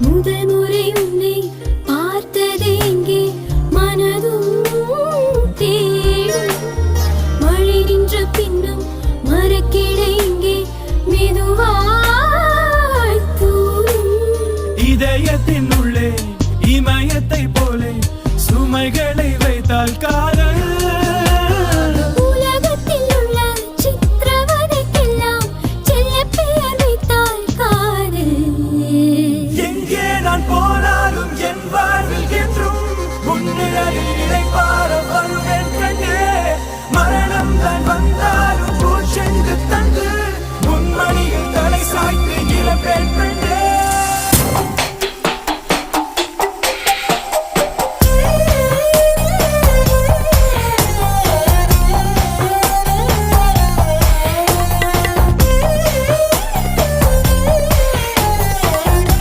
முதல் முறை உன்னை பார்த்தது எங்கே மனதும் தேடும் மழை நின்ற பின்னும் மரக்கிளை எங்கே மெதுவாய் தூரும் இதயத்தின் உள்ளே இமயத்தை போலே சுமைகளை வைத்தால் காதல் உலகத்தில் உள்ள சித்திரவதைக்கெல்லாம் செல்ல பெயர் வைத்தால் காதல் எங்கே நான் போனாலும் என் வாழ்வில் என்றும் முன்னிலையில் இணைப்பார வருவேன் கண்ணே மரணம் தான் வந்தாலும் பூச்செண்டு தந்து முன்மணியில் தலை சாய்த்து இழப்பேன்